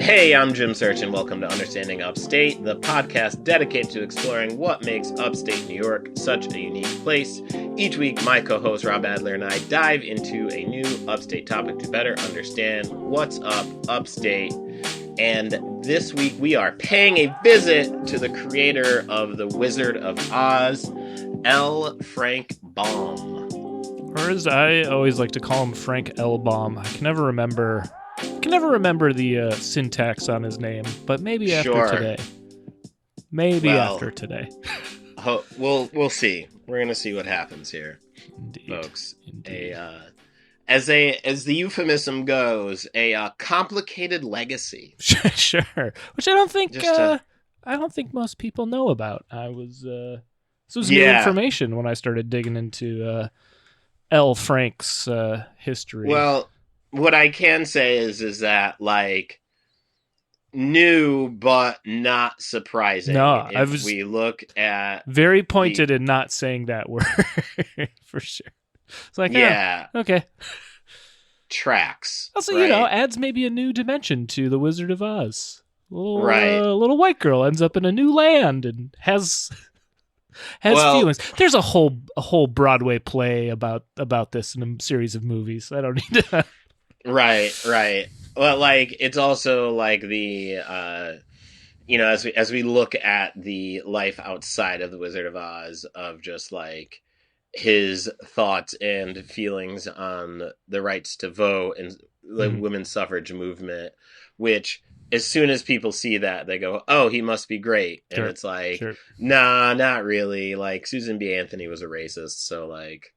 Hey, I'm Jim Search, and welcome to Understanding Upstate, the podcast dedicated to exploring what makes upstate New York such a unique place. Each week, my co-host Rob Adler and I dive into a new upstate topic to better understand what's up upstate. And this week, we are paying a visit to the creator of The Wizard of Oz, L. Frank Baum. Or as I always like to call him, Frank L. Baum. I can never remember the syntax on his name, but maybe after today. After today. We'll see. We're gonna see what happens here, Indeed. folks. Indeed. As the euphemism goes, a complicated legacy. Sure. Which I don't think most people know about. This was new information when I started digging into L. Frank's history. Well, what I can say is that, like, new but not surprising. No, we look at very pointed in not saying that word for sure. It's like, yeah, okay. Tracks. Also, right? Adds maybe a new dimension to the Wizard of Oz. Little white girl ends up in a new land and has feelings. There's a whole Broadway play about this in a series of movies. I don't need to. Right. Well, like, it's also like the as we look at the life outside of the Wizard of Oz, of just like his thoughts and feelings on the rights to vote and the women's suffrage movement, which as soon as people see that, they go, oh, he must be great. And it's like, nah, not really. Like, Susan B. Anthony was a racist. So, like,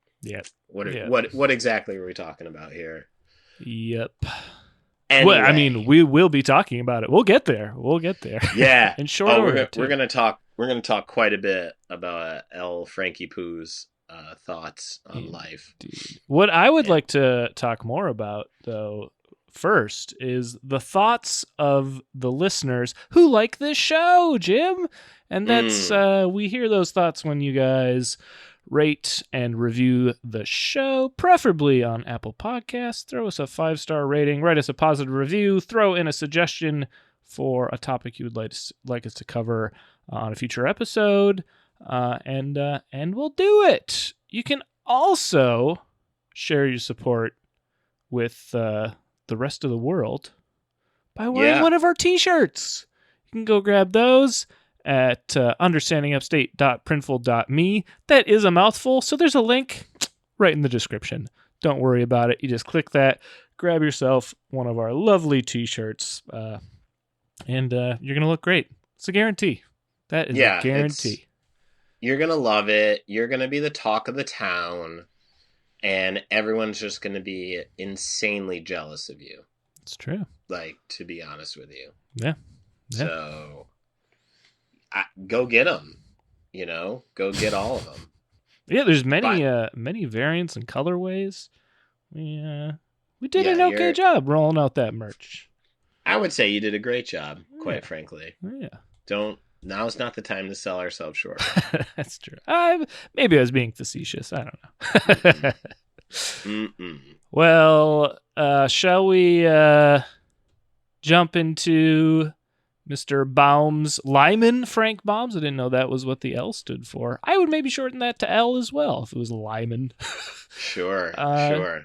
what exactly are we talking about here? Yep. Anyway. Well, I mean, we will be talking about it. We'll get there. Yeah. In short order. We're gonna talk quite a bit about L. Frankie Pooh's thoughts on life. What I would like to talk more about, though, first is the thoughts of the listeners who like this show, Jim. And that's we hear those thoughts when you guys rate and review the show, preferably on Apple Podcasts. Throw us a 5-star rating, write us a positive review, throw in a suggestion for a topic you would like us to cover on a future episode, and we'll do it. You can also share your support with the rest of the world by wearing one of our t-shirts. You can go grab those at understandingupstate.printful.me. That is a mouthful, so there's a link right in the description. Don't worry about it. You just click that, grab yourself one of our lovely t-shirts, and you're going to look great. It's a guarantee. That is a guarantee. You're going to love it. You're going to be the talk of the town, and everyone's just going to be insanely jealous of you. It's true. Like, to be honest with you. Yeah. So go get them, go get all of them. Yeah, there's many variants and colorways. We did an okay job rolling out that merch. I would say you did a great job, quite frankly. Yeah. Now's not the time to sell ourselves short. That's true. Maybe I was being facetious. I don't know. Well, shall we jump into Mr. Baum's Lyman Frank Baum's? I didn't know that was what the L stood for. I would maybe shorten that to L as well if it was Lyman. Sure.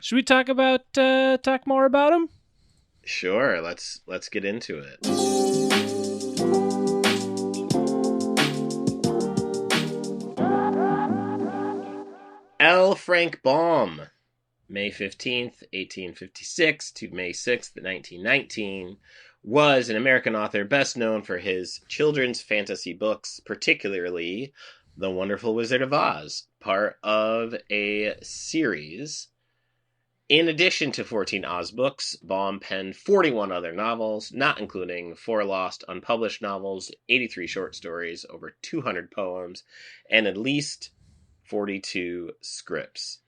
Should we talk more about him? Sure. Let's get into it. L. Frank Baum, May 15th, 1856 to May 6th, 1919, was an American author best known for his children's fantasy books, particularly The Wonderful Wizard of Oz, part of a series. In addition to 14 Oz books, Baum penned 41 other novels, not including 4 lost unpublished novels, 83 short stories, over 200 poems, and at least 42 scripts.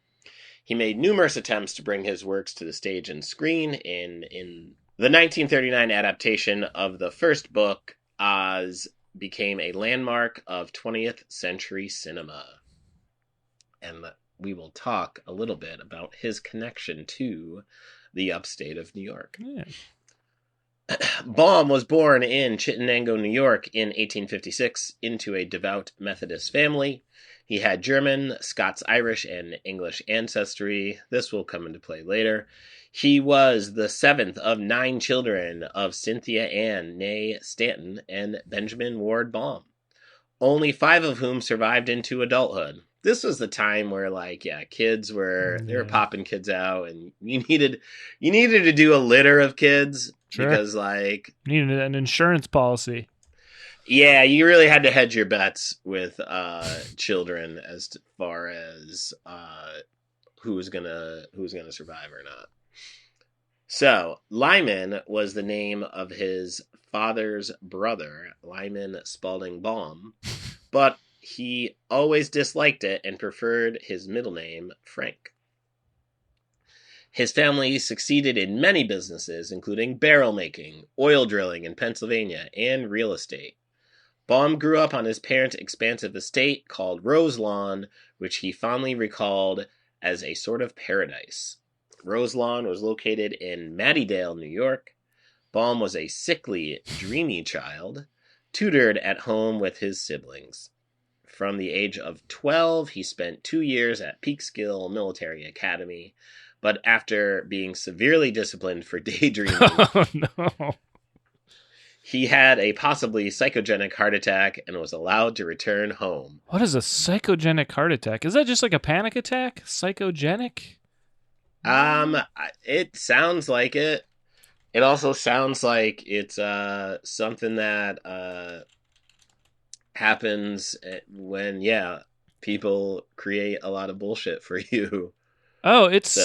He made numerous attempts to bring his works to the stage and screen. In the 1939 adaptation of the first book, Oz became a landmark of 20th century cinema. And we will talk a little bit about his connection to the upstate of New York. Yeah. Baum was born in Chittenango, New York in 1856 into a devout Methodist family. He had German, Scots-Irish, and English ancestry. This will come into play later. He was the seventh of 9 children of Cynthia Ann née Stanton and Benjamin Ward Baum, only 5 of whom survived into adulthood. This was the time where, kids were they were popping kids out, and you needed to do a litter of kids. Sure. Because, needed an insurance policy. Yeah, you really had to hedge your bets with children as far as who's gonna survive or not. So, Lyman was the name of his father's brother, Lyman Spalding Baum, but he always disliked it and preferred his middle name, Frank. His family succeeded in many businesses, including barrel making, oil drilling in Pennsylvania, and real estate. Baum grew up on his parents' expansive estate called Roselawn, which he fondly recalled as a sort of paradise. Roselawn was located in Mattydale, New York. Baum was a sickly, dreamy child, tutored at home with his siblings. From the age of 12, he spent 2 years at Peekskill Military Academy, but after being severely disciplined for daydreaming, he had a possibly psychogenic heart attack and was allowed to return home. What is a psychogenic heart attack? Is that just like a panic attack? Psychogenic? It sounds like it. It also sounds like it's something that happens when people create a lot of bullshit for you. Oh, it's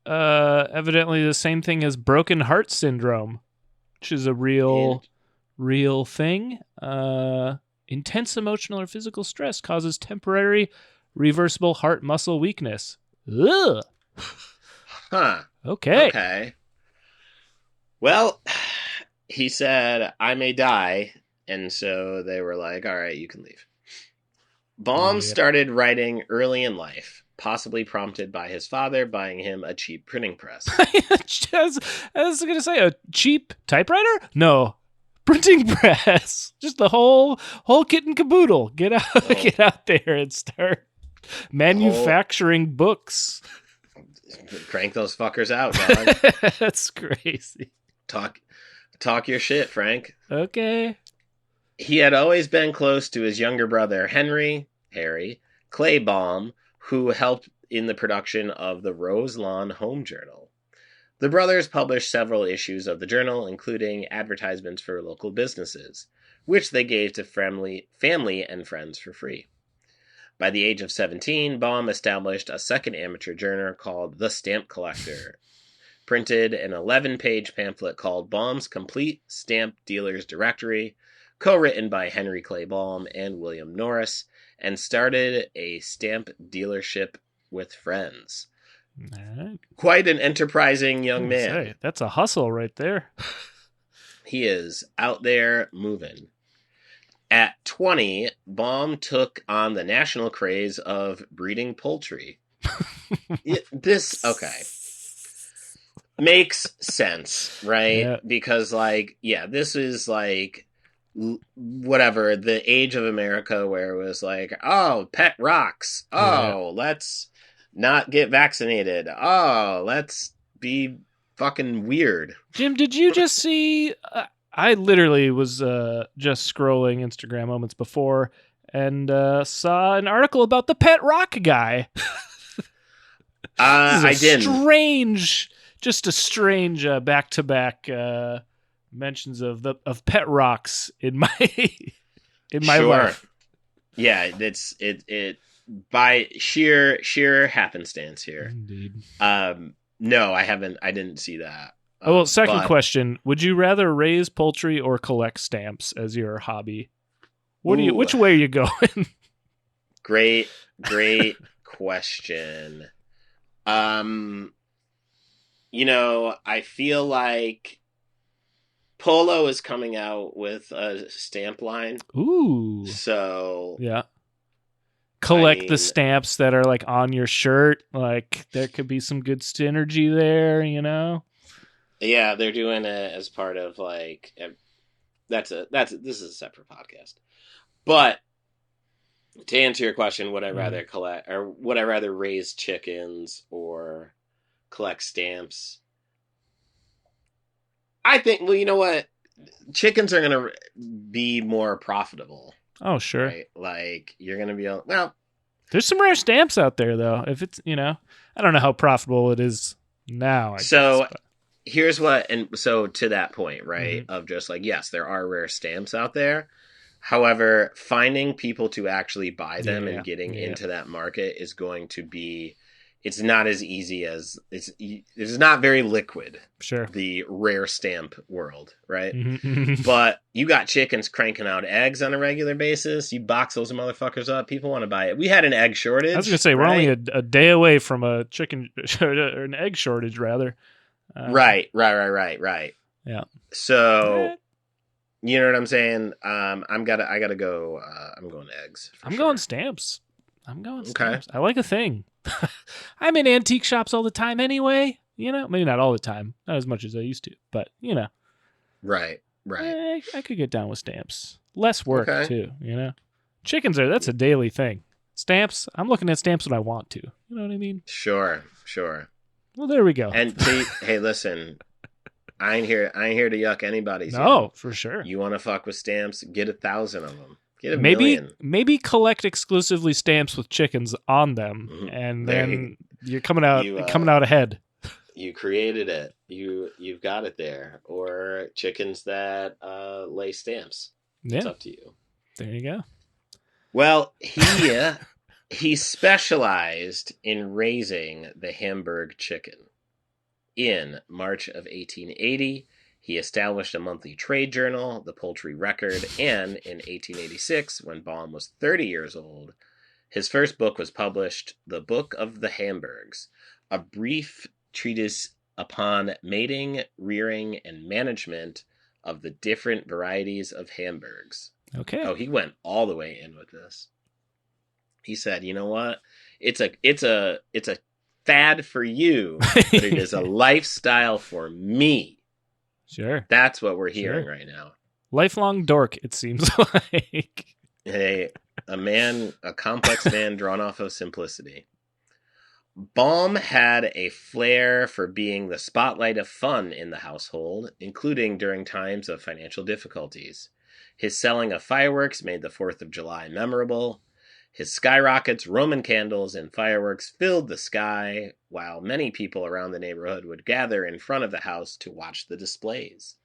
evidently the same thing as broken heart syndrome, which is a real thing. Intense emotional or physical stress causes temporary reversible heart muscle weakness. Ugh. Huh. Okay. Well, he said, I may die, and so they were like, all right, you can leave. Baum started writing early in life, possibly prompted by his father buying him a cheap printing press. I was going to say, a cheap typewriter? No. Printing press. Just the whole kit and caboodle. Get out there and start manufacturing books. Crank those fuckers out, dog. That's crazy. Talk your shit, Frank. Okay. He had always been close to his younger brother, Harry Clay Baum, who helped in the production of the Roselawn Home Journal. The brothers published several issues of the journal, including advertisements for local businesses, which they gave to family and friends for free. By the age of 17, Baum established a second amateur journal called The Stamp Collector, printed an 11-page pamphlet called Baum's Complete Stamp Dealer's Directory, co-written by Henry Clay Baum and William Norris, and started a stamp dealership with friends. Right. Quite an enterprising young man. That's a hustle right there. He is out there moving. At 20, Baum took on the national craze of breeding poultry. Makes sense, right? Yeah. Because, this is whatever, the age of America where it was like, oh, pet rocks. Oh, let's not get vaccinated. Oh, let's be fucking weird. Jim, did you just see... I literally was just scrolling Instagram moments before and saw an article about the pet rock guy. I didn't. Just a strange back-to-back mentions of pet rocks in my life. Yeah, it by sheer happenstance here. Indeed. No, I haven't. I didn't see that. Second question: would you rather raise poultry or collect stamps as your hobby? Which way are you going? Great question. I feel like Polo is coming out with a stamp line. Ooh. So yeah. Collect the stamps that are on your shirt. There could be some good synergy there, Yeah, they're doing it as part of like this is a separate podcast. But to answer your question, would I rather collect or would I rather raise chickens or collect stamps? I think, well, you know what? Chickens are going to be more profitable. Oh, sure. Right? Like, you're going to be able, well, there's some rare stamps out there, though. If it's, I don't know how profitable it is now. I guess, here's what, and so to that point, right, of just like, yes, there are rare stamps out there. However, finding people to actually buy them and getting into that market is going to be, it's not as easy as, it's not very liquid. Sure. The rare stamp world, right? Mm-hmm. But you got chickens cranking out eggs on a regular basis. You box those motherfuckers up. People want to buy it. We had an egg shortage. I was going to say, we're only a day away from a chicken, or an egg shortage, rather. Right. Yeah. So, you know what I'm saying? I gotta go. I'm going eggs. I'm going stamps. Stamps. I like a thing. I'm in antique shops all the time anyway. Maybe not all the time, not as much as I used to, but Right. I could get down with stamps. Less work too. Chickens that's a daily thing. Stamps. I'm looking at stamps when I want to. You know what I mean? Sure. Well, there we go. And hey, listen, I ain't here to yuck anybody's. No, for sure. You want to fuck with stamps? Get 1,000 of them. Get a million. Maybe collect exclusively stamps with chickens on them, and then you're coming out ahead. You created it. You've got it there. Or chickens that lay stamps. Yeah. It's up to you. There you go. Well, he specialized in raising the Hamburg chicken. In March of 1880, he established a monthly trade journal, the Poultry Record, and in 1886, when Baum was 30 years old, his first book was published, The Book of the Hamburgs, a brief treatise upon mating, rearing, and management of the different varieties of Hamburgs. Okay. Oh, he went all the way in with this. He said, "You know what? It's a fad for you, but it is a lifestyle for me." Sure. That's what we're hearing right now. Lifelong dork, it seems like. A complex man drawn off of simplicity. Baum had a flair for being the spotlight of fun in the household, including during times of financial difficulties. His selling of fireworks made the 4th of July memorable. His skyrockets, Roman candles, and fireworks filled the sky, while many people around the neighborhood would gather in front of the house to watch the displays.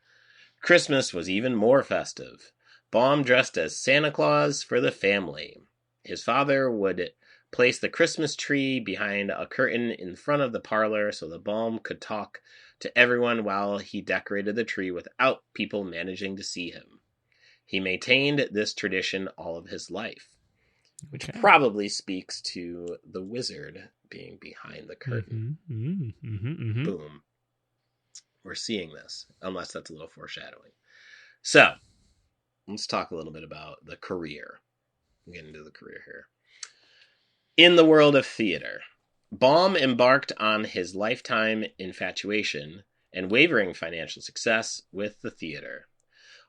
Christmas was even more festive. Baum dressed as Santa Claus for the family. His father would place the Christmas tree behind a curtain in front of the parlor so that Baum could talk to everyone while he decorated the tree without people managing to see him. He maintained this tradition all of his life, which probably speaks to the wizard being behind the curtain. Boom. We're seeing this, unless that's a little foreshadowing. So, let's talk a little bit about the career. I'm getting into the career here. In the world of theater, Baum embarked on his lifetime infatuation and wavering financial success with the theater.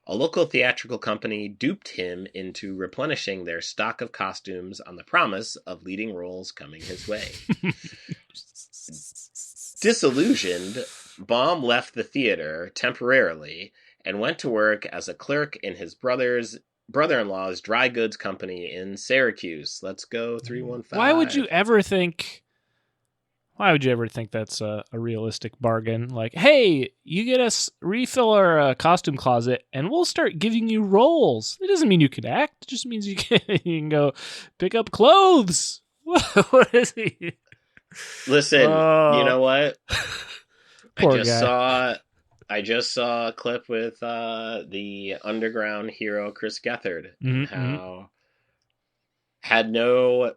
A local theatrical company duped him into replenishing their stock of costumes on the promise of leading roles coming his way. Disillusioned, Baum left the theater temporarily and went to work as a clerk in his brother-in-law's dry goods company in Syracuse. Let's go 315. Why would you ever think that's a realistic bargain? Like, hey, you get us refill our costume closet and we'll start giving you roles. It doesn't mean you can act. It just means you can go pick up clothes. What is he? Listen, you know what? Poor guy. I just saw a clip with the underground hero Chris Gethard, how had no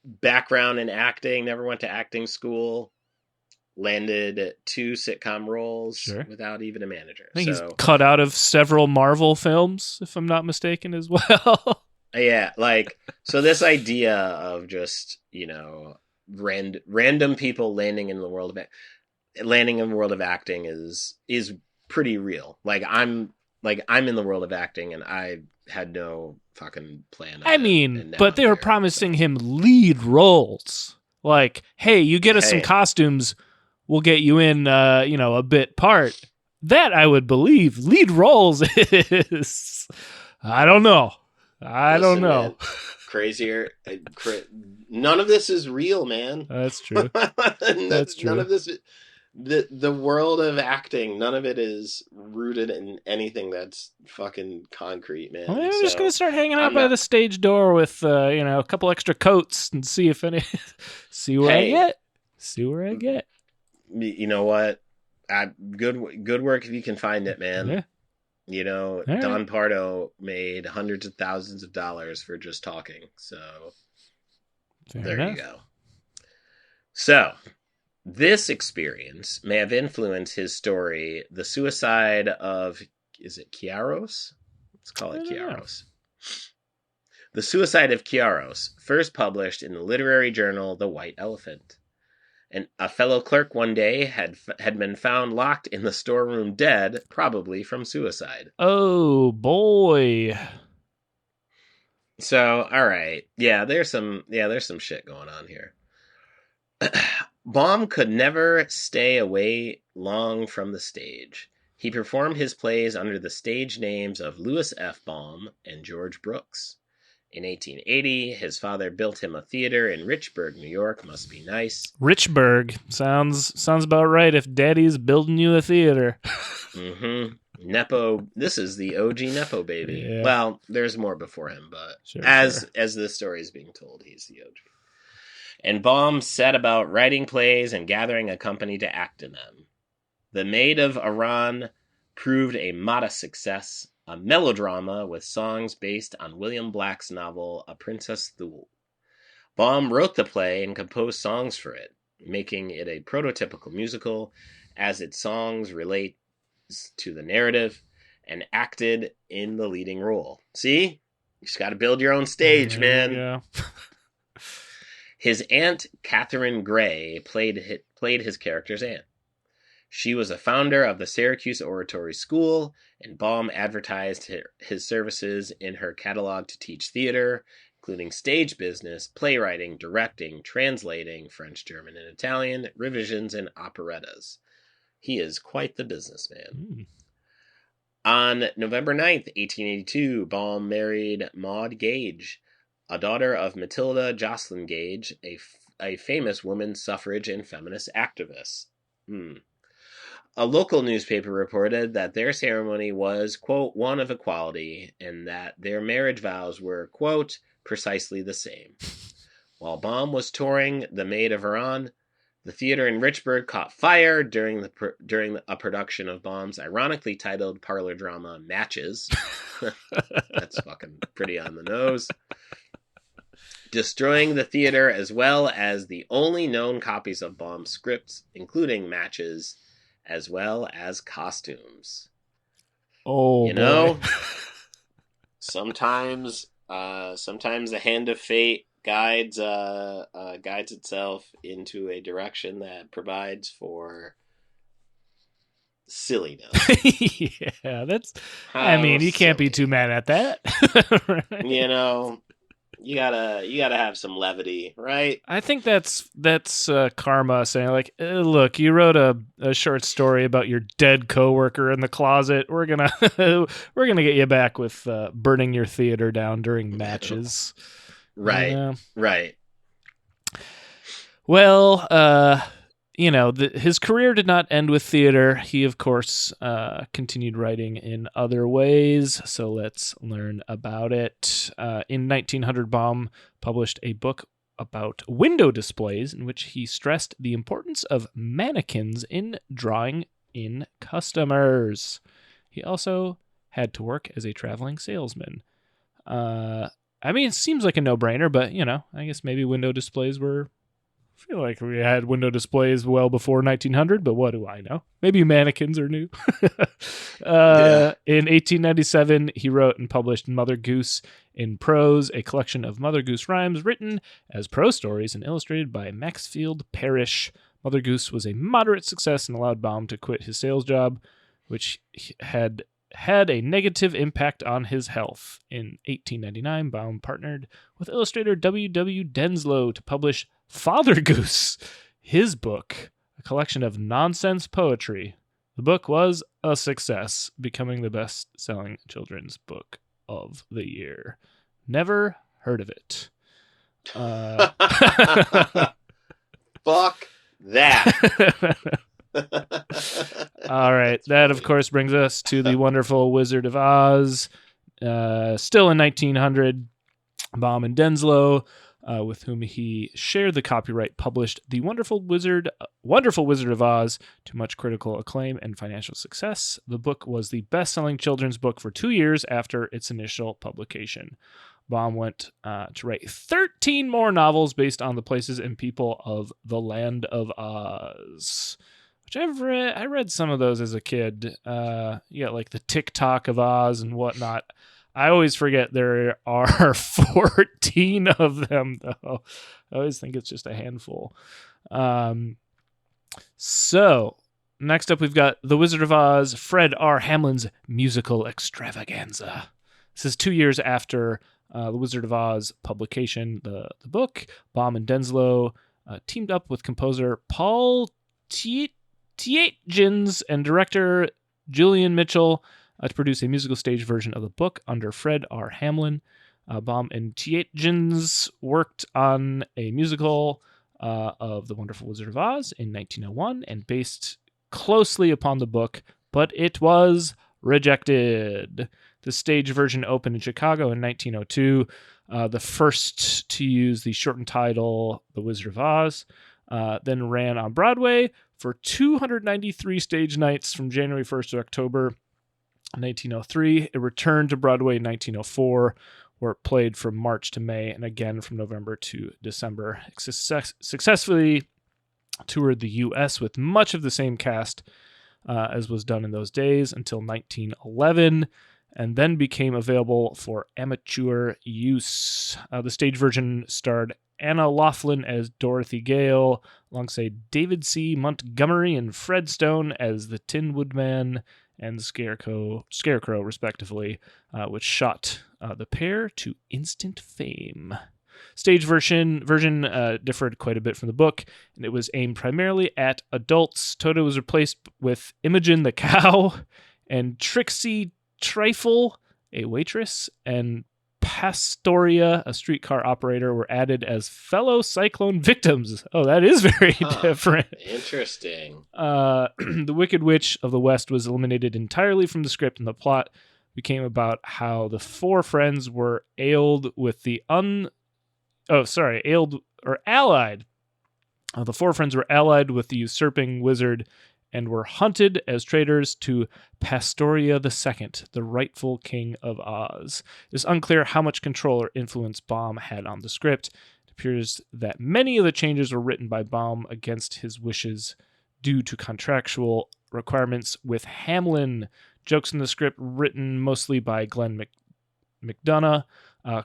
background in acting, never went to acting school, landed 2 sitcom roles without even a manager. I think he's cut out of several Marvel films, if I'm not mistaken, as well. Yeah, so this idea of just, random people landing in the world of it. landing in the world of acting is pretty real. Like I'm in the world of acting, and I had no fucking plan. I mean, but they were promising him lead roles. Like, hey, you get us some costumes, we'll get you in, a bit part. That I would believe. Lead roles is, I don't know. Listen, man, crazier. None of this is real, man. That's true. That's true. None of this. The world of acting, none of it is rooted in anything that's fucking concrete, man. Well, I'm just gonna start hanging out by the stage door with a couple extra coats and see if any see where I get. See where I get. You know what? Good work if you can find it, man. Yeah. Don Pardo made hundreds of thousands of dollars for just talking. So Fair enough. You go. So this experience may have influenced his story, The Suicide of, is it Chiaros? Let's call it Chiaros. The Suicide of Chiaros, first published in the literary journal The White Elephant. And a fellow clerk one day had been found locked in the storeroom dead, probably from suicide. Oh, boy. So, all right. Yeah, there's some shit going on here. Baum could never stay away long from the stage. He performed his plays under the stage names of Louis F. Baum and George Brooks. In 1880, his father built him a theater in Richburg, New York. Must be nice. Richburg. Sounds about right if Daddy's building you a theater. Mm-hmm. Nepo. This is the OG Nepo baby. Yeah. Well, there's more before him, but sure. As this story is being told, he's the OG. And Baum set about writing plays and gathering a company to act in them. The Maid of Oran proved a modest success, a melodrama with songs based on William Black's novel A Princess Thule. Baum wrote the play and composed songs for it, making it a prototypical musical, as its songs relate to the narrative, and acted in the leading role. See? You just got to build your own stage, man. Yeah. His aunt, Catherine Gray, played his character's aunt. She was a founder of the Syracuse Oratory School, and Baum advertised his services in her catalog to teach theater, including stage business, playwriting, directing, translating, French, German, and Italian, revisions, and operettas. He is quite the businessman. On November 9th, 1882, Baum married Maud Gage, a daughter of Matilda Jocelyn Gage, a famous women's suffrage and feminist activist. A local newspaper reported that their ceremony was, quote, one of equality, and that their marriage vows were, quote, precisely the same. While Baum was touring The Maid of Oran, the theater in Richburg caught fire during a production of Baum's ironically titled parlor drama Matches. That's fucking pretty on the nose. Destroying the theater as well as the only known copies of Baum's scripts, including Matches, as well as costumes. Oh, you know, sometimes the hand of fate guides itself into a direction that provides for silliness. Yeah, that's. I mean, you can't be too mad at that. Right? You know. You gotta have some levity, right? I think that's karma saying like, look, you wrote a short story about your dead coworker in the closet. We're gonna get you back with burning your theater down during Matches. Right, right. Well, his career did not end with theater. He, of course, continued writing in other ways, so let's learn about it. In 1900, Baum published a book about window displays in which he stressed the importance of mannequins in drawing in customers. He also had to work as a traveling salesman. I mean, it seems like a no-brainer, but, I guess maybe window displays were... I feel like we had window displays well before 1900, but what do I know? Maybe mannequins are new. In 1897, he wrote and published Mother Goose in Prose, a collection of Mother Goose rhymes written as prose stories and illustrated by Maxfield Parrish. Mother Goose was a moderate success and allowed Baum to quit his sales job, which had a negative impact on his health. In 1899, Baum partnered with illustrator W. W. Denslow to publish Father Goose, his book, a collection of nonsense poetry. The book was a success, becoming the best-selling children's book of the year. Never heard of it. Fuck that. All right. That, of course, brings us to The Wonderful Wizard of Oz. Still in 1900, Baum and Denslow, with whom he shared the copyright, published The Wonderful Wizard of Oz to much critical acclaim and financial success. The book was the best-selling children's book for 2 years after its initial publication. Baum went to write 13 more novels based on the places and people of the Land of Oz, which I read some of those as a kid. Like the TikTok of Oz and whatnot. I always forget there are 14 of them, though. I always think it's just a handful. So, next up we've got The Wizard of Oz, Fred R. Hamlin's musical extravaganza. This is 2 years after The Wizard of Oz publication, the book. Baum and Denslow teamed up with composer Paul Tietjens and director Julian Mitchell to produce a musical stage version of the book under Fred R. Hamlin. Baum and Tietjens worked on a musical of The Wonderful Wizard of Oz in 1901 and based closely upon the book, but it was rejected. The stage version opened in Chicago in 1902, the first to use the shortened title The Wizard of Oz, then ran on Broadway for 293 stage nights from January 1st to October 1903. It returned to Broadway in 1904, where it played from March to May and again from November to December. It successfully toured the U.S. with much of the same cast as was done in those days until 1911, and then became available for amateur use. The stage version starred Anna Laughlin as Dorothy Gale, alongside David C. Montgomery and Fred Stone as the Tin Woodman and the Scarecrow, respectively, which shot the pair to instant fame. Stage version differed quite a bit from the book, and it was aimed primarily at adults. Toto was replaced with Imogen the cow, and Trixie Trifle, a waitress, and Pastoria, a streetcar operator, were added as fellow cyclone victims. Oh, that is very different. Interesting. The Wicked Witch of the West was eliminated entirely from the script, and the plot became about how the four friends were allied. The four friends were allied with the usurping wizard and were hunted as traitors to Pastoria II, the rightful king of Oz. It is unclear how much control or influence Baum had on the script. It appears that many of the changes were written by Baum against his wishes due to contractual requirements with Hamlin. Jokes in the script, written mostly by Glenn McDonough,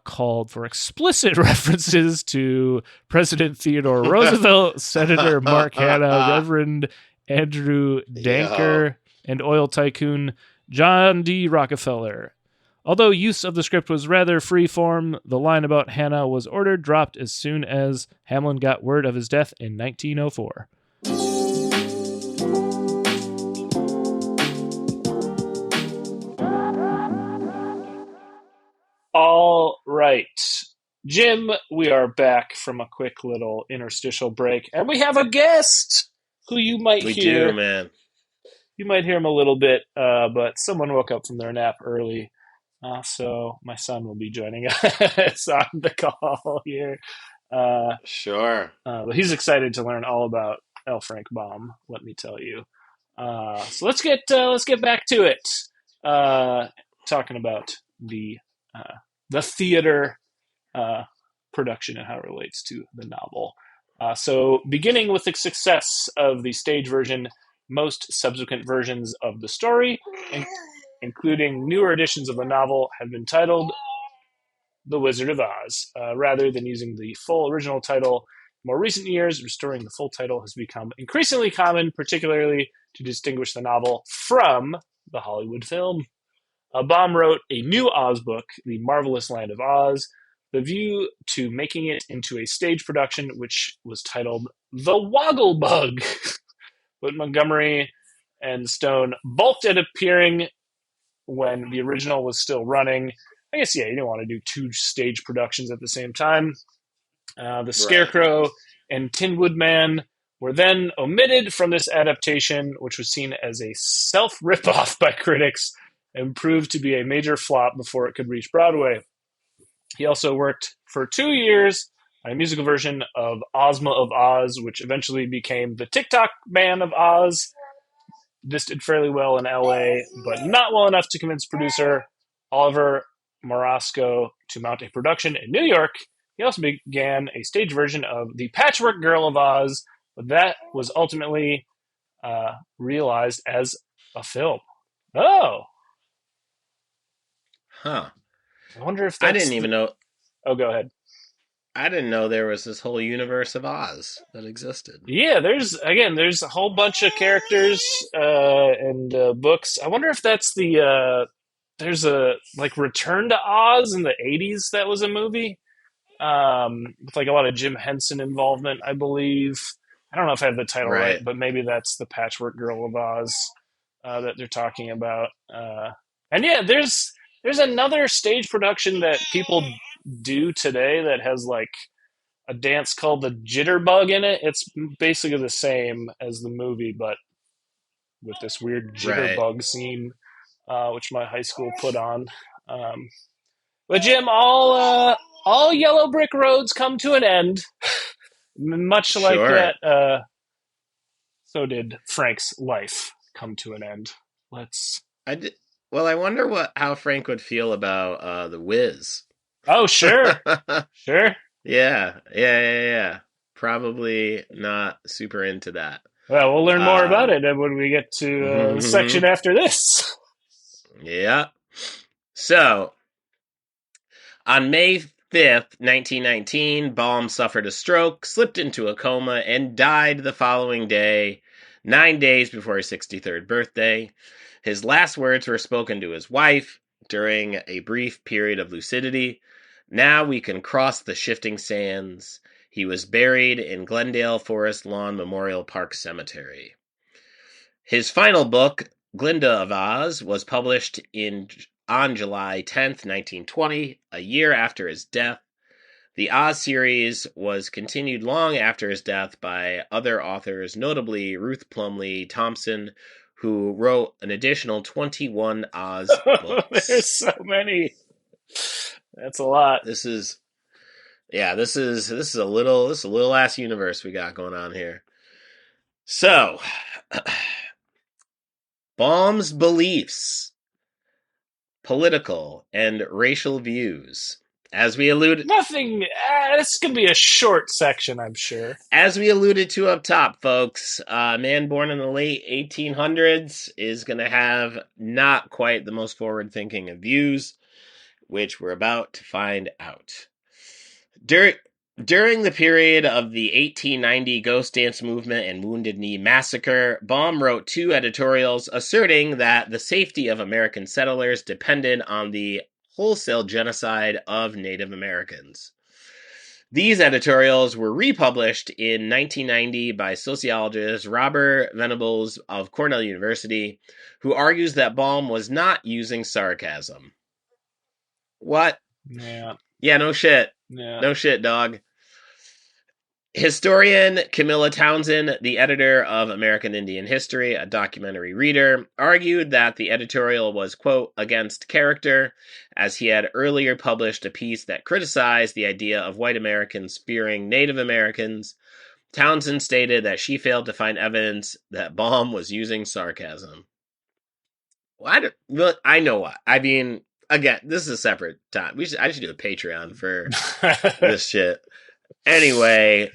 called for explicit references to President Theodore Roosevelt, Senator Mark Hanna, Reverend Andrew Danker, and oil tycoon John D. Rockefeller. Although use of the script was rather free-form, the line about Hanna was ordered dropped as soon as Hamlin got word of his death in 1904. All right. Jim, we are back from a quick little interstitial break, and we have a guest who you might hear. We do, man. You might hear him a little bit, but someone woke up from their nap early, so my son will be joining us on the call here. Sure. But he's excited to learn all about L. Frank Baum, let me tell you. So let's get back to it. Talking about the theater production and how it relates to the novel. So beginning with the success of the stage version, most subsequent versions of the story, including newer editions of the novel, have been titled The Wizard of Oz, rather than using the full original title more recent years, restoring the full title has become increasingly common, particularly to distinguish the novel from the Hollywood film. Baum wrote a new Oz book, The Marvelous Land of Oz, the view to making it into a stage production, which was titled The Woggle Bug. But Montgomery and Stone balked at appearing when the original was still running. I guess, yeah, you didn't want to do two stage productions at the same time. The Scarecrow and Tin Woodman were then omitted from this adaptation, which was seen as a self-ripoff by critics and proved to be a major flop before it could reach Broadway. He also worked for 2 years on a musical version of Ozma of Oz, which eventually became the TikTok Man of Oz. This did fairly well in LA, but not well enough to convince producer Oliver Morasco to mount a production in New York. He also began a stage version of The Patchwork Girl of Oz, but that was ultimately realized as a film. Oh. Huh. I wonder if that's... I didn't even know... Oh, go ahead. I didn't know there was this whole universe of Oz that existed. Yeah, there's a whole bunch of characters and books. I wonder if that's the... there's a, like, Return to Oz in the 80s that was a movie. With, like, a lot of Jim Henson involvement, I believe. I don't know if I have the title right, but maybe that's The Patchwork Girl of Oz that they're talking about. And yeah, there's another stage production that people do today that has, like, a dance called the Jitterbug in it. It's basically the same as the movie, but with this weird Jitterbug scene, which my high school put on. But Jim, all yellow brick roads come to an end. Much like that, so did Frank's life come to an end. Well, I wonder how Frank would feel about The Wiz. Oh, sure. Sure. Yeah. Probably not super into that. Well, we'll learn more about it when we get to the section after this. Yeah. So, on May 5th, 1919, Baum suffered a stroke, slipped into a coma, and died the following day, 9 days before his 63rd birthday. His last words were spoken to his wife during a brief period of lucidity. Now we can cross the shifting sands. He was buried in Glendale Forest Lawn Memorial Park Cemetery. His final book, Glinda of Oz, was published on July 10th, 1920, a year after his death. The Oz series was continued long after his death by other authors, notably Ruth Plumly Thompson, who wrote an additional 21 Oz books. There's so many. That's a lot. This is a little ass universe we got going on here. So, Baum's beliefs, political and racial views. As we alluded... This could be a short section, I'm sure. As we alluded to up top, folks, a man born in the late 1800s is going to have not quite the most forward-thinking of views, which we're about to find out. During the period of the 1890 Ghost Dance Movement and Wounded Knee Massacre, Baum wrote 2 editorials asserting that the safety of American settlers depended on the wholesale genocide of Native Americans. These editorials were republished in 1990 by sociologist Robert Venables of Cornell University, who argues that Baum was not using sarcasm. What? Yeah. Yeah, no shit. Yeah. No shit, dog. Historian Camilla Townsend, the editor of American Indian History, a documentary reader, argued that the editorial was, quote, against character, as he had earlier published a piece that criticized the idea of white Americans fearing Native Americans. Townsend stated that she failed to find evidence that Baum was using sarcasm. Well, I know what. I mean, again, this is a separate time. I should do a Patreon for this shit. Anyway,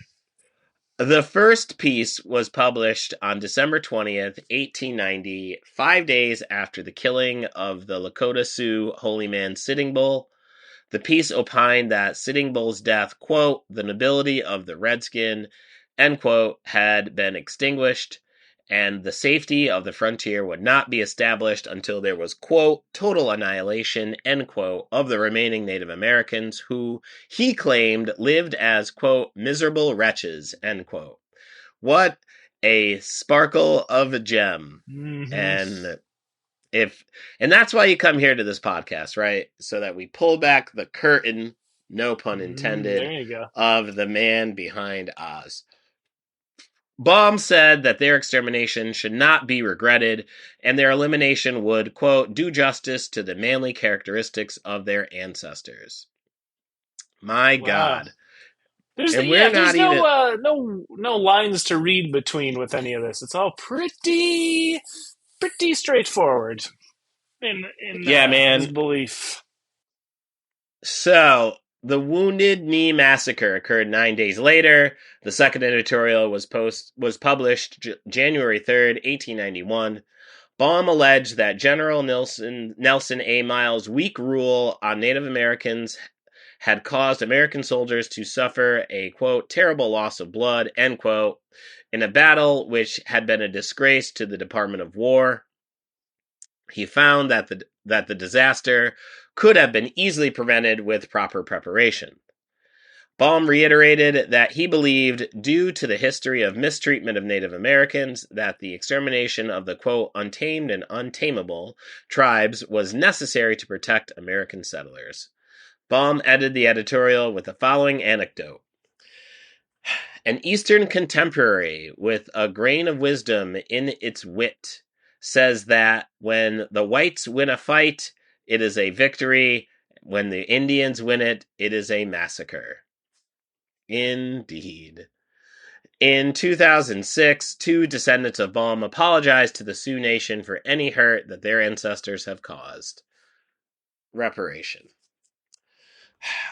the first piece was published on December 20th, 1890, 5 days after the killing of the Lakota Sioux Holy Man Sitting Bull. The piece opined that Sitting Bull's death, quote, the nobility of the redskin, end quote, had been extinguished, and the safety of the frontier would not be established until there was, quote, total annihilation, end quote, of the remaining Native Americans who, he claimed, lived as, quote, miserable wretches, end quote. What a sparkle of a gem. Mm-hmm. And that's why you come here to this podcast, right? So that we pull back the curtain, no pun intended, there you go. of the man behind Oz. Baum said that their extermination should not be regretted, and their elimination would, quote, do justice to the manly characteristics of their ancestors. My God. There's no lines to read between with any of this. It's all pretty straightforward in man. his belief. So, the Wounded Knee Massacre occurred 9 days later. The second editorial was published January 3rd, 1891. Baum alleged that General Nelson A. Miles' weak rule on Native Americans had caused American soldiers to suffer a, quote, terrible loss of blood, end quote, in a battle which had been a disgrace to the Department of War. He found that the disaster could have been easily prevented with proper preparation. Baum reiterated that he believed, due to the history of mistreatment of Native Americans, that the extermination of the, quote, untamed and untamable tribes was necessary to protect American settlers. Baum ended the editorial with the following anecdote. An Eastern contemporary with a grain of wisdom in its wit says that when the whites win a fight, it is a victory. When the Indians win it, it is a massacre. Indeed. In 2006, 2 descendants of Baum apologized to the Sioux Nation for any hurt that their ancestors have caused. Reparation.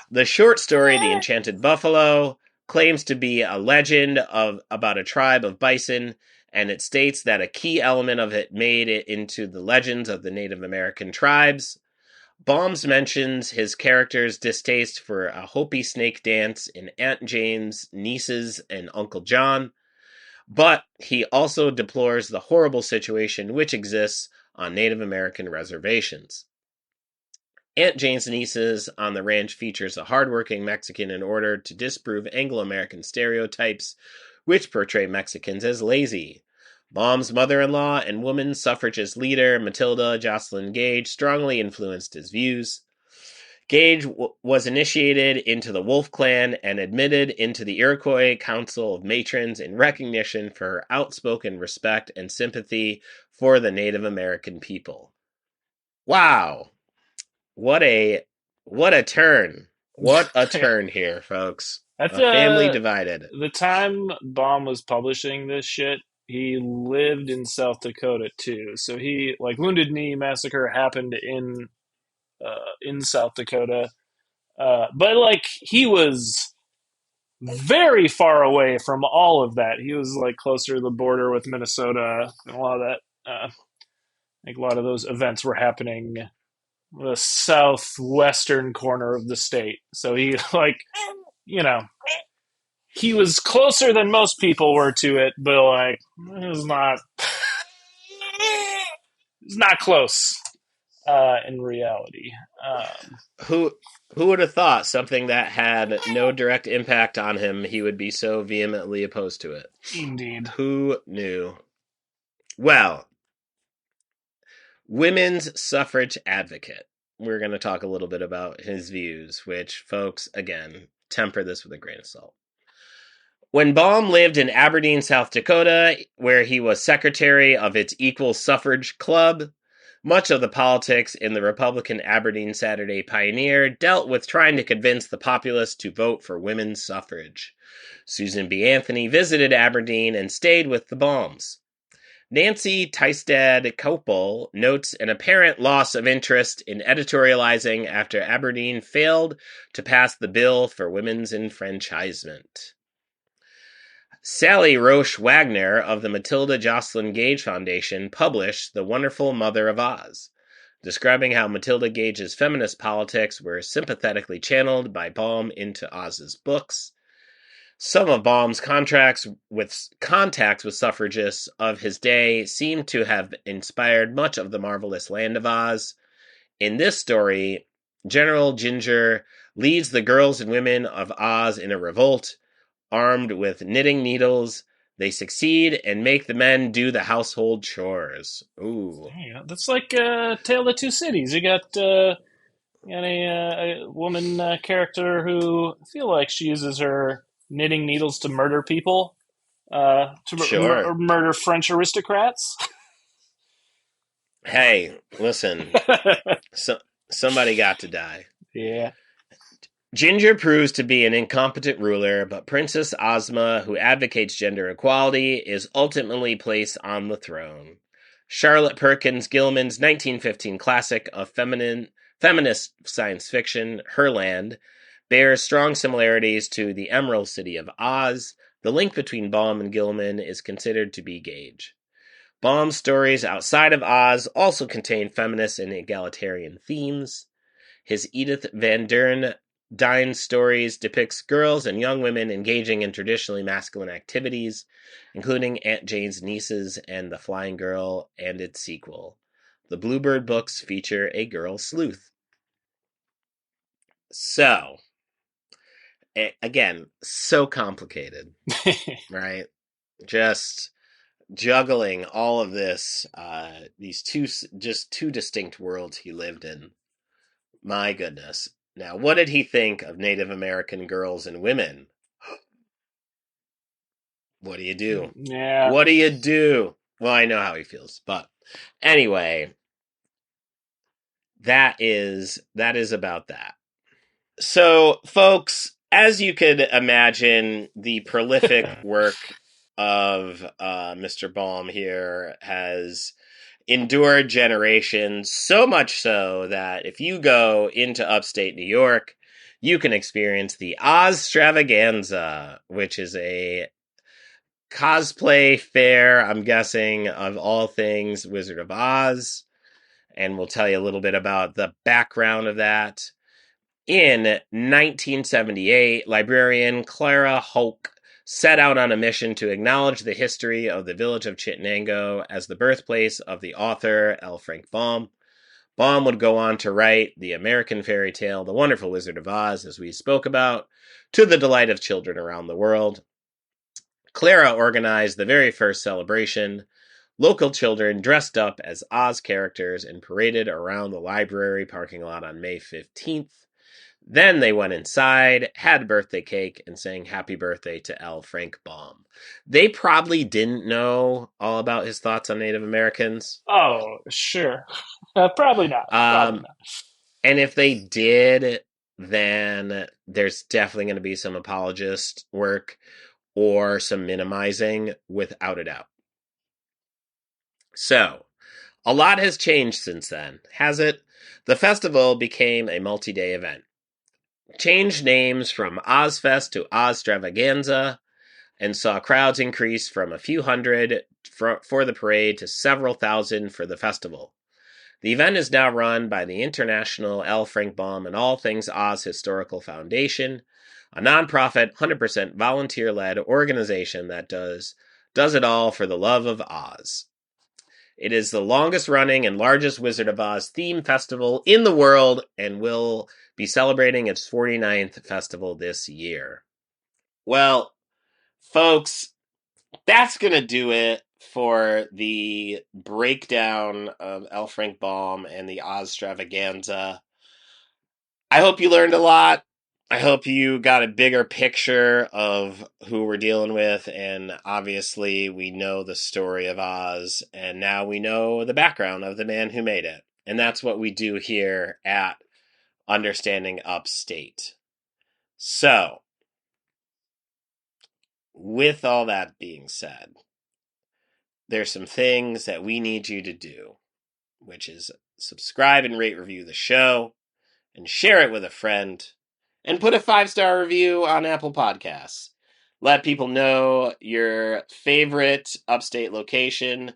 The short story, The Enchanted Buffalo, claims to be a legend about a tribe of bison, and it states that a key element of it made it into the legends of the Native American tribes. Baum mentions his character's distaste for a Hopi snake dance in Aunt Jane's Nieces and Uncle John, but he also deplores the horrible situation which exists on Native American reservations. Aunt Jane's Nieces on the ranch features a hardworking Mexican in order to disprove Anglo-American stereotypes which portray Mexicans as lazy. Baum's mother-in-law and woman suffragist leader, Matilda Jocelyn Gage, strongly influenced his views. Gage was initiated into the Wolf Clan and admitted into the Iroquois Council of Matrons in recognition for her outspoken respect and sympathy for the Native American people. Wow. What a turn. What a turn here, folks. A family divided. The time Baum was publishing this shit, he lived in South Dakota too. So he, like, Wounded Knee Massacre happened in South Dakota. But like, he was very far away from all of that. He was like closer to the border with Minnesota, and a lot of that, like a lot of those events were happening the southwestern corner of the state. So he, like, you know, he was closer than most people were to it, but like, it's not close in reality. Who would have thought something that had no direct impact on him, he would be so vehemently opposed to it? Indeed. Who knew? Well, women's suffrage advocate. We're going to talk a little bit about his views, which, folks, again, temper this with a grain of salt. When Baum lived in Aberdeen, South Dakota, where he was secretary of its Equal Suffrage Club, much of the politics in the Republican Aberdeen Saturday Pioneer dealt with trying to convince the populace to vote for women's suffrage. Susan B. Anthony visited Aberdeen and stayed with the Baums. Nancy Tystad-Copel notes an apparent loss of interest in editorializing after Aberdeen failed to pass the bill for women's enfranchisement. Sally Roche Wagner of the Matilda Jocelyn Gage Foundation published The Wonderful Mother of Oz. describing how Matilda Gage's feminist politics were sympathetically channeled by Baum into Oz's books. Some of Baum's contacts with suffragists of his day seem to have inspired much of the marvelous Land of Oz. In this story, General Ginger leads the girls and women of Oz in a revolt. Armed with knitting needles, they succeed and make the men do the household chores. Ooh. Yeah, that's like Tale of Two Cities. You got a woman character who I feel like she uses her knitting needles to murder people, Sure. murder French aristocrats. Hey, listen. Somebody got to die. Yeah. Ginger proves to be an incompetent ruler, but Princess Ozma, who advocates gender equality, is ultimately placed on the throne. Charlotte Perkins Gilman's 1915 classic of feminist science fiction, Herland, bears strong similarities to the Emerald City of Oz. The link between Baum and Gilman is considered to be Gage. Baum's stories outside of Oz also contain feminist and egalitarian themes. His Edith Van Dyne stories depicts girls and young women engaging in traditionally masculine activities, including Aunt Jane's Nieces and The Flying Girl and its sequel. The Bluebird books feature a girl sleuth. So, again, so complicated, right? Just juggling all of this, these two distinct worlds he lived in. My goodness. Now, what did he think of Native American girls and women? What do you do? Yeah. What do you do? Well, I know how he feels, but anyway, that is about that. So, folks, as you could imagine, the prolific work of Mr. Baum here has endured generations, so much so that if you go into upstate New York, you can experience the Oz-stravaganza, which is a cosplay fair, I'm guessing, of all things Wizard of Oz. And we'll tell you a little bit about the background of that. In 1978, librarian Clara Hoke set out on a mission to acknowledge the history of the village of Chittenango as the birthplace of the author L. Frank Baum. Baum would go on to write the American fairy tale, The Wonderful Wizard of Oz, as we spoke about, to the delight of children around the world. Clara organized the very first celebration. Local children dressed up as Oz characters and paraded around the library parking lot on May 15th. Then they went inside, had a birthday cake, and sang happy birthday to L. Frank Baum. They probably didn't know all about his thoughts on Native Americans. Oh, sure. Probably not. Probably not. And if they did, then there's definitely going to be some apologist work or some minimizing, without a doubt. So, a lot has changed since then, has it? The festival became a multi-day event. Changed names from Ozfest to Oz-stravaganza, and saw crowds increase from a few hundred for the parade to several thousand for the festival. The event is now run by the International L. Frank Baum and All Things Oz Historical Foundation, a nonprofit, 100% volunteer-led organization that does it all for the love of Oz. It is the longest-running and largest Wizard of Oz theme festival in the world and will be celebrating its 49th festival this year. Well, folks, that's going to do it for the breakdown of L. Frank Baum and the Oz-stravaganza. I hope you learned a lot. I hope you got a bigger picture of who we're dealing with, and obviously we know the story of Oz, and now we know the background of the man who made it. And that's what we do here at Understanding Upstate. So, with all that being said, there's some things that we need you to do, which is subscribe and rate review the show, and share it with a friend, and put a 5-star review on Apple Podcasts. Let people know your favorite upstate location.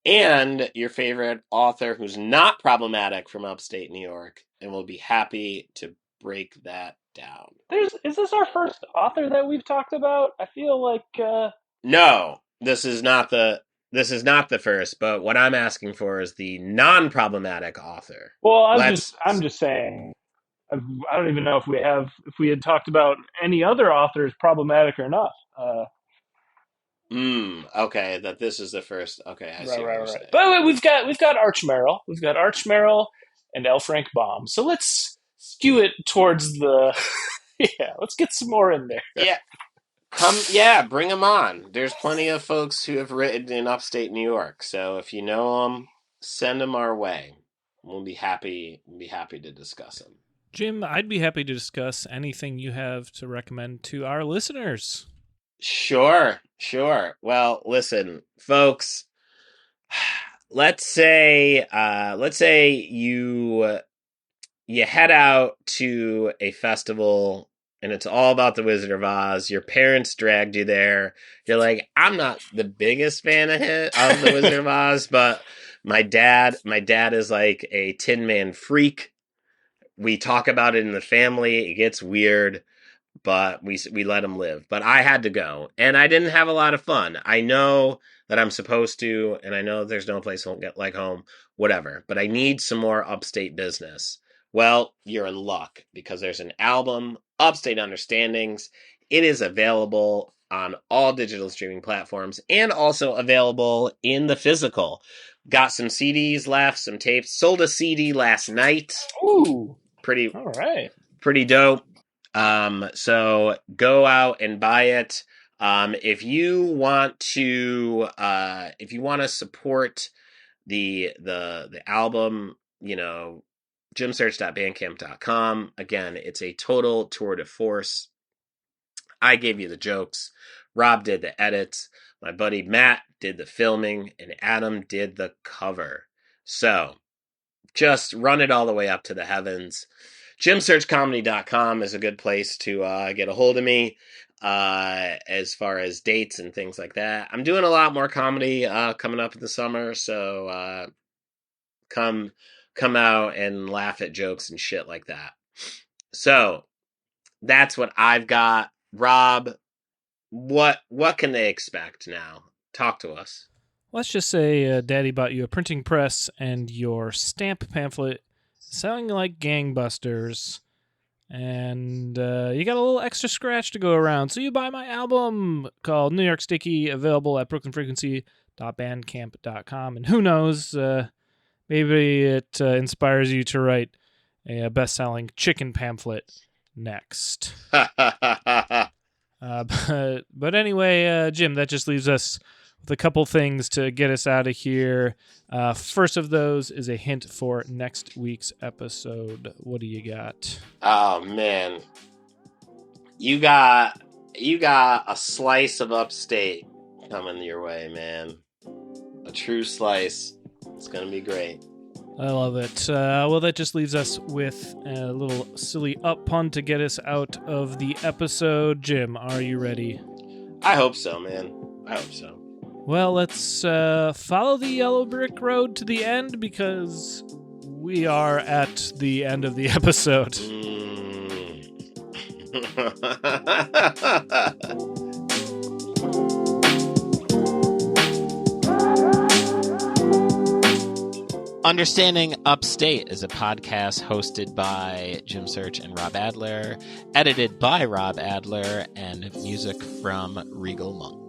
and your favorite author who's not problematic from upstate New York, and we'll be happy to break that down. Is this our first author that we've talked about? I feel like No, this is not the first, but what I'm asking for is the non-problematic author. well, Let's I'm just saying. I don't even know if we had talked about any other authors problematic or not. Okay, that this is the first. Okay, I see what you're saying. But we've got Arch Merrill. We've got Arch Merrill and L. Frank Baum. So let's skew it towards the yeah. Let's get some more in there. Yeah. Bring them on. There's plenty of folks who have written in upstate New York. So if you know them, send them our way. We'll be happy. To discuss them. Jim, I'd be happy to discuss anything you have to recommend to our listeners. Sure. Well, listen, folks. Let's say you head out to a festival and it's all about the Wizard of Oz. Your parents dragged you there. You're like, I'm not the biggest fan of the Wizard of Oz, but my dad is like a Tin Man freak. We talk about it in the family. It gets weird, but we let him live. But I had to go, and I didn't have a lot of fun. I know that I'm supposed to, and I know there's no place like home, whatever. But I need some more upstate business. Well, you're in luck, because there's an album, Upstate Understandings. It is available on all digital streaming platforms and also available in the physical. Got some CDs left, some tapes. Sold a CD last night. Ooh. All right. Pretty dope. So go out and buy it. If you want to support the album, jimsearch.bandcamp.com. Again, it's a total tour de force. I gave you the jokes. Rob did the edits. My buddy Matt did the filming, and Adam did the cover. So just run it all the way up to the heavens. JimSearchComedy.com is a good place to get a hold of me as far as dates and things like that. I'm doing a lot more comedy coming up in the summer, so come out and laugh at jokes and shit like that. So that's what I've got. Rob, what can they expect now? Talk to us. Let's just say Daddy bought you a printing press and your stamp pamphlet selling like gangbusters, and you got a little extra scratch to go around. So you buy my album called New York Sticky, available at brooklynfrequency.bandcamp.com, and who knows, maybe it inspires you to write a best-selling chicken pamphlet next. But anyway, Jim, that just leaves us with a couple things to get us out of here. First of those is a hint for next week's episode. What do you got? Oh man, you got a slice of upstate coming your way, man. A true slice. It's gonna be great. I love it. Well, that just leaves us with a little silly up pun to get us out of the episode. Jim, are you ready? I hope so, man. I hope so. Well, let's follow the yellow brick road to the end, because we are at the end of the episode. Understanding Upstate is a podcast hosted by Jim Search and Rob Adler, edited by Rob Adler, and music from Regal Monk.